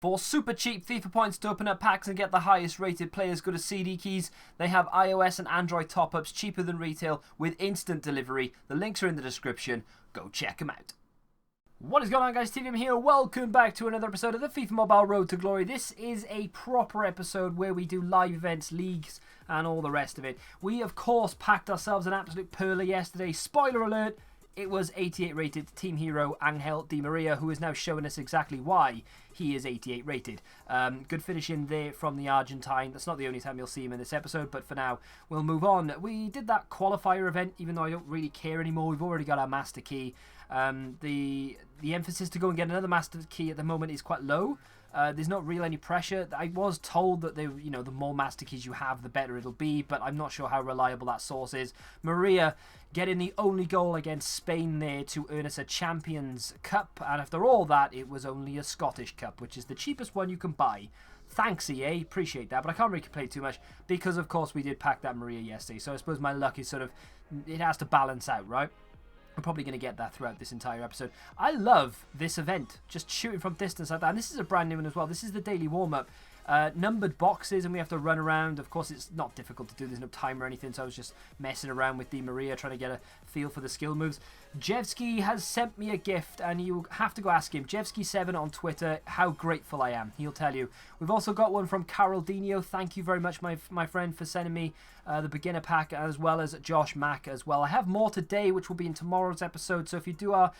For super cheap FIFA points to open up packs and get the highest rated players, go to CD Keys. They have iOS and Android top-ups cheaper than retail with instant delivery. The links are in the description. Go check them out. What is going on, guys? TVM here. Welcome back to another episode of the FIFA Mobile Road to Glory. This is a proper episode where we do live events, leagues, and all the rest of it. We, of course, packed ourselves an absolute pearler yesterday. Spoiler alert, it was 88 rated team hero Angel Di Maria, who is now showing us exactly why he is 88 rated. Good finish in there from the Argentine. That's not the only time you'll see him in this episode, but for now, we'll move on. We did that qualifier event, even though I don't really care anymore. We've already got our master key. The emphasis to go and get another master key at the moment is quite low. There's not really any pressure. I was told that the more master keys you have, the better it'll be, but I'm not sure how reliable that source is. Maria getting the only goal against Spain there to earn us a Champions Cup, and after all that, it was only a Scottish Cup, which is the cheapest one you can buy. Thanks, EA. Appreciate that, but I can't really complain too much because, of course, we did pack that Maria yesterday, so I suppose my luck is sort of, it has to balance out, right? I'm probably going to get that throughout this entire episode. I love this event, just shooting from distance like that. And this is a brand new one as well. This is the daily warm-up. Numbered boxes, and we have to run around. Of course, it's not difficult to do. There's no timer or anything, so I was just messing around with Di Maria, trying to get a feel for the skill moves. Jevsky has sent me a gift, and you have to go ask him. Jevsky7 on Twitter, how grateful I am. He'll tell you. We've also got one from Caraldino. Thank you very much, my friend, for sending me the beginner pack, as well as Josh Mack as well. I have more today, which will be in tomorrow's episode. So if you are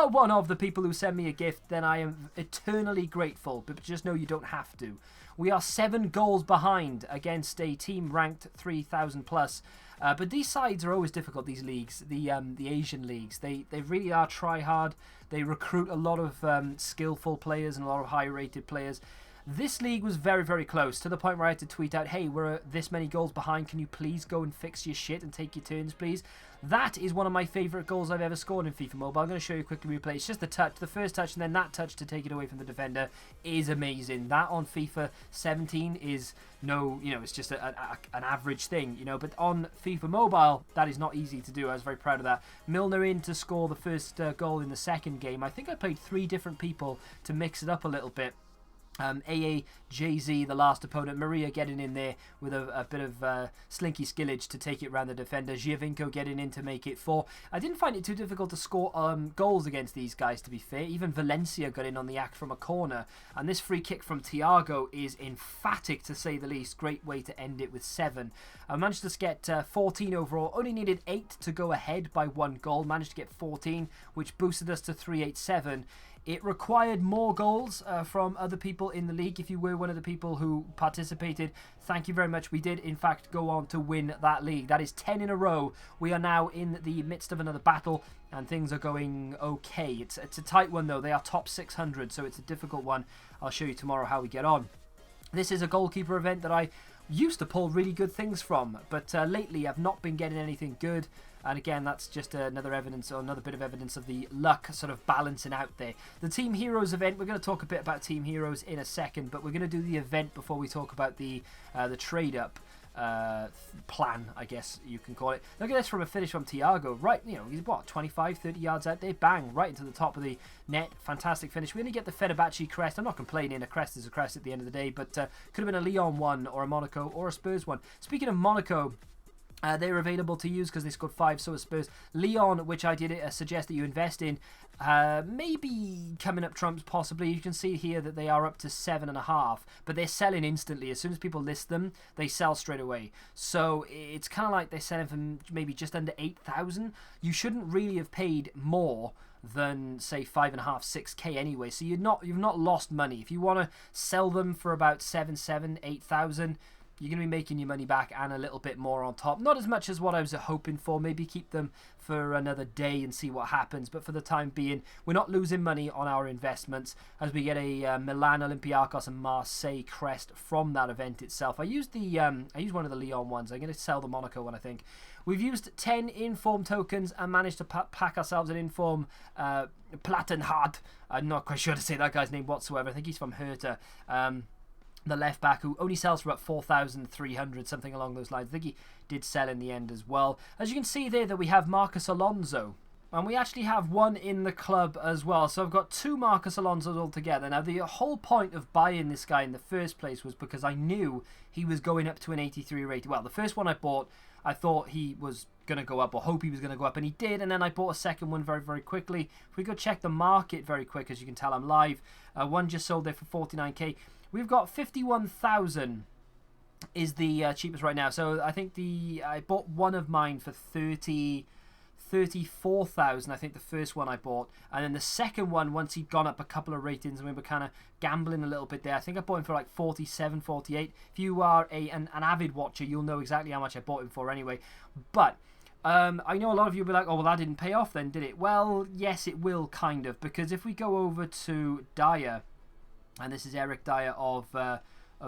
one of the people who send me a gift, then I am eternally grateful. But just know you don't have to. We are 7 goals behind against a team ranked 3,000 plus. But these sides are always difficult, these leagues, the Asian leagues. They really are try hard. They recruit a lot of skillful players and a lot of high-rated players. This league was very, very close, to the point where I had to tweet out, hey, we're this many goals behind. Can you please go and fix your shit and take your turns, please? That is one of my favourite goals I've ever scored in FIFA Mobile. I'm going to show you a quick replay. It's just the touch, the first touch, and then that touch to take it away from the defender is amazing. That on FIFA 17 is it's just an average thing, but on FIFA Mobile, that is not easy to do. I was very proud of that. Milner in to score the first goal in the second game. I think I played 3 different people to mix it up a little bit. JZ, the last opponent. Maria getting in there with a bit of slinky skillage to take it round the defender. Giovinco getting in to make it 4. I didn't find it too difficult to score goals against these guys, to be fair. Even Valencia got in on the act from a corner. And this free kick from Thiago is emphatic, to say the least. Great way to end it with 7. I managed to get 14 overall. Only needed 8 to go ahead by 1 goal. Managed to get 14, which boosted us to 387. It required more goals from other people in the league. If you were one of the people who participated, thank you very much. We did, in fact, go on to win that league. That is 10 in a row. We are now in the midst of another battle, and things are going okay. It's a tight one, though. They are top 600, so it's a difficult one. I'll show you tomorrow how we get on. This is a goalkeeper event that I used to pull really good things from, but lately I've not been getting anything good. And again, that's just another bit of evidence of the luck sort of balancing out there. The Team Heroes event, we're going to talk a bit about Team Heroes in a second, but we're going to do the event before we talk about the trade-up plan, I guess you can call it. Look at this from a finish from Thiago. Right, he's 25, 30 yards out there. Bang, right into the top of the net. Fantastic finish. We only get the Fenerbahce crest. I'm not complaining. A crest is a crest at the end of the day, but could have been a Lyon one or a Monaco or a Spurs one. Speaking of Monaco, they were available to use because they scored 5, so was Spurs. Lyon, which I did suggest that you invest in, maybe coming up trumps possibly. You can see here that they are up to 7.5, but they're selling instantly. As soon as people list them, they sell straight away. So it's kind of like they're selling for maybe just under 8,000. You shouldn't really have paid more than say 5.5, 6k anyway. So you've not lost money. If you want to sell them for about 7,700, 8,000. You're going to be making your money back and a little bit more on top. Not as much as what I was hoping for. Maybe keep them for another day and see what happens. But for the time being, we're not losing money on our investments as we get a Milan, Olympiacos and Marseille crest from that event itself. I used one of the Lyon ones. I'm going to sell the Monaco one, I think. We've used 10 inform tokens and managed to pack ourselves an inform Plattenhardt. I'm not quite sure to say that guy's name whatsoever. I think he's from Hertha. The left back, who only sells for about 4,300, something along those lines. I think he did sell in the end as well. As you can see there, that we have Marcus Alonso And we actually have one in the club as well. So I've got 2 Marcos Alonsos altogether. Now, the whole point of buying this guy in the first place was because I knew he was going up to an 83 rating. Well, the first one I bought, I thought he was going to go up, or hope he was going to go up, and he did. And then I bought a second one very, very quickly. If we go check the market very quick, as you can tell, I'm live. One just sold there for 49k. We've got 51,000 is the cheapest right now. So I think I bought one of mine for 34,000, I think, the first one I bought, and then the second one, once he'd gone up a couple of ratings and we were kind of gambling a little bit there, I think I bought him for like 47, 48. If you are an avid watcher, you'll know exactly how much I bought him for anyway. But I know a lot of you will be like, oh, well, that didn't pay off then, did it? Well, yes, it will, kind of, because if we go over to Dyer, and this is Eric Dyer of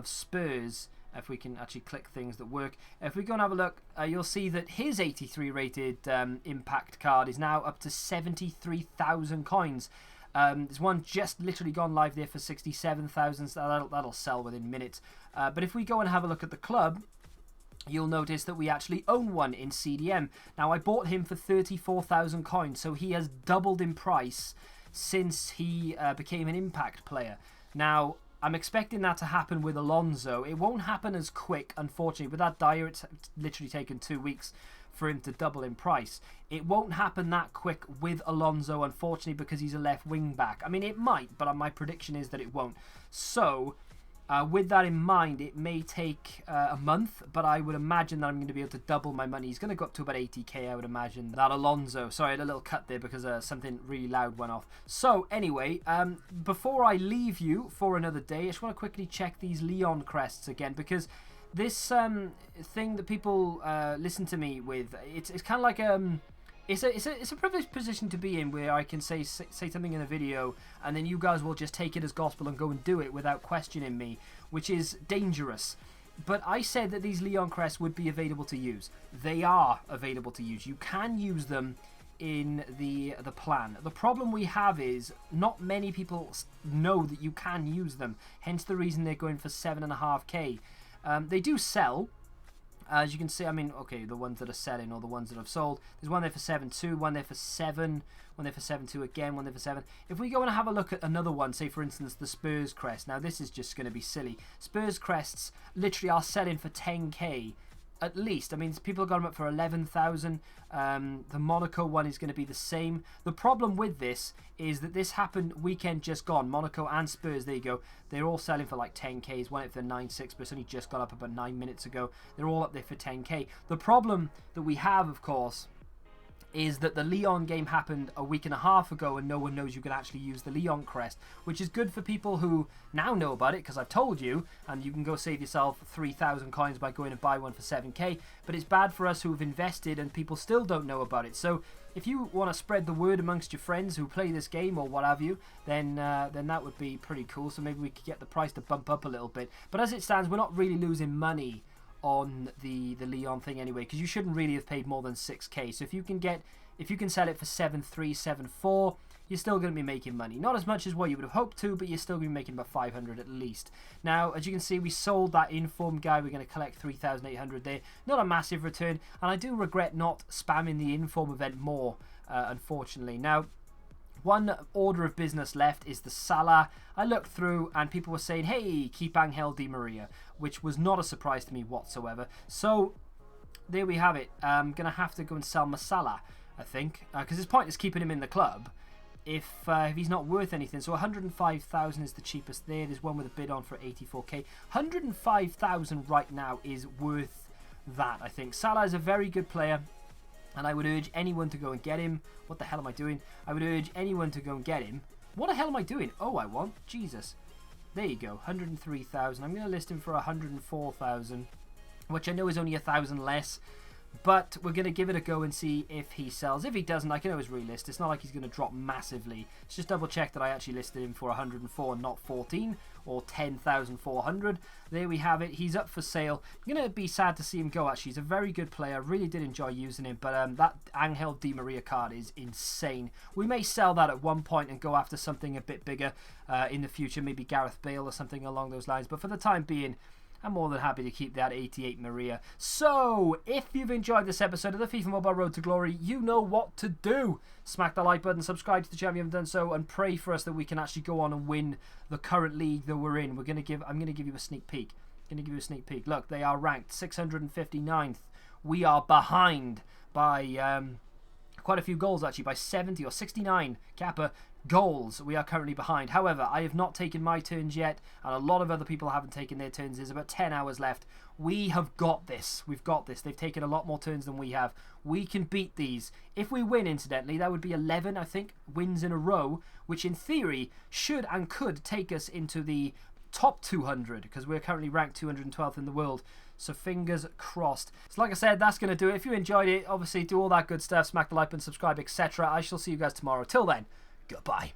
Spurs. If we can actually click things that work. If we go and have a look, you'll see that his 83 rated impact card is now up to 73,000 coins. There's one just literally gone live there for 67,000, so that'll sell within minutes. But if we go and have a look at the club, you'll notice that we actually own one in CDM. Now, I bought him for 34,000 coins, so he has doubled in price since he became an impact player. Now, I'm expecting that to happen with Alonso. It won't happen as quick, unfortunately. With that Dyer, it's literally taken 2 weeks for him to double in price. It won't happen that quick with Alonso, unfortunately, because he's a left wing back. I mean, it might, but my prediction is that it won't. So, with that in mind, it may take a month, but I would imagine that I'm going to be able to double my money. He's going to go up to about 80k, I would imagine. That Alonso. Sorry, I had a little cut there because something really loud went off. So, anyway, before I leave you for another day, I just want to quickly check these Leon crests again, because this thing that people listen to me with, it's kind of like it's a privileged position to be in, where I can say something in a video and then you guys will just take it as gospel and go and do it without questioning me, which is dangerous. But I said that these Leon crests would be available to use. They are available to use. You can use them in the plan. The problem we have is not many people know that you can use them, hence the reason they're going for 7.5k. They do sell. As you can see, I mean, okay, the ones that are selling or the ones that have sold. There's one there for 7.2, one there for 7, one there for 7.2 again, one there for 7. If we go and have a look at another one, say for instance the Spurs crest. Now this is just going to be silly. Spurs crests literally are selling for 10k at least. I mean, people have got them up for 11,000. The Monaco one is going to be the same. The problem with this is that this happened weekend just gone. Monaco and Spurs, there you go. They're all selling for like 10k's. One up for 9.6, but it's only just got up about 9 minutes ago. They're all up there for 10k. The problem that we have, of course, is that the Leon game happened a week and a half ago and no one knows you can actually use the Leon crest, which is good for people who now know about it because I've told you, and you can go save yourself 3,000 coins by going and buy one for 7k, but it's bad for us who have invested and people still don't know about it. So if you want to spread the word amongst your friends who play this game or what have you, then that would be pretty cool. So maybe we could get the price to bump up a little bit. But as it stands, we're not really losing money on the Leon thing anyway, because you shouldn't really have paid more than 6k. So if you can sell it for 7.3, 7.4, you're still going to be making money. Not as much as what you would have hoped to, but you're still going to be making about 500 at least. Now, as you can see, we sold that Inform guy. We're going to collect 3,800 there. Not a massive return, and I do regret not spamming the Inform event more, unfortunately. Now, one order of business left is the Salah. I looked through and people were saying, hey, keep Angel Di Maria, which was not a surprise to me whatsoever. So there we have it. I'm going to have to go and sell my Salah, I think, because it's pointless keeping him in the club if he's not worth anything. So 105,000 is the cheapest there. There's one with a bid on for 84k. 105,000 right now is worth that, I think. Salah is a very good player, and I would urge anyone to go and get him. What the hell am I doing? I would urge anyone to go and get him. What the hell am I doing? Oh, I want. Jesus. There you go. 103,000. I'm going to list him for 104,000, which I know is only 1,000 less. But we're going to give it a go and see if he sells. If he doesn't, I can always relist. It's not like he's going to drop massively. Let's just double check that I actually listed him for 104 and not 14 or 10,400. There we have it. He's up for sale. I'm going to be sad to see him go, actually. He's a very good player. I really did enjoy using him. But that Angel Di Maria card is insane. We may sell that at one point and go after something a bit bigger in the future. Maybe Gareth Bale or something along those lines. But for the time being, I'm more than happy to keep that 88 Maria. So, if you've enjoyed this episode of the FIFA Mobile Road to Glory, you know what to do. Smack the like button, subscribe to the channel if you haven't done so, and pray for us that we can actually go on and win the current league that we're in. I'm going to give you a sneak peek. Look, they are ranked 659th. We are behind by quite a few goals, actually, by 70 or 69 Kappa goals. We are currently behind. However, I have not taken my turns yet, and a lot of other people haven't taken their turns. There's about 10 hours left. We have got this. We've got this. They've taken a lot more turns than we have. We can beat these. If we win, incidentally, that would be 11, I think, wins in a row, which in theory should and could take us into the top 200, because we're currently ranked 212th in the world. So fingers crossed. So like I said, that's going to do it. If you enjoyed it, obviously do all that good stuff. Smack the like button, subscribe, etc. I shall see you guys tomorrow. Till then, goodbye.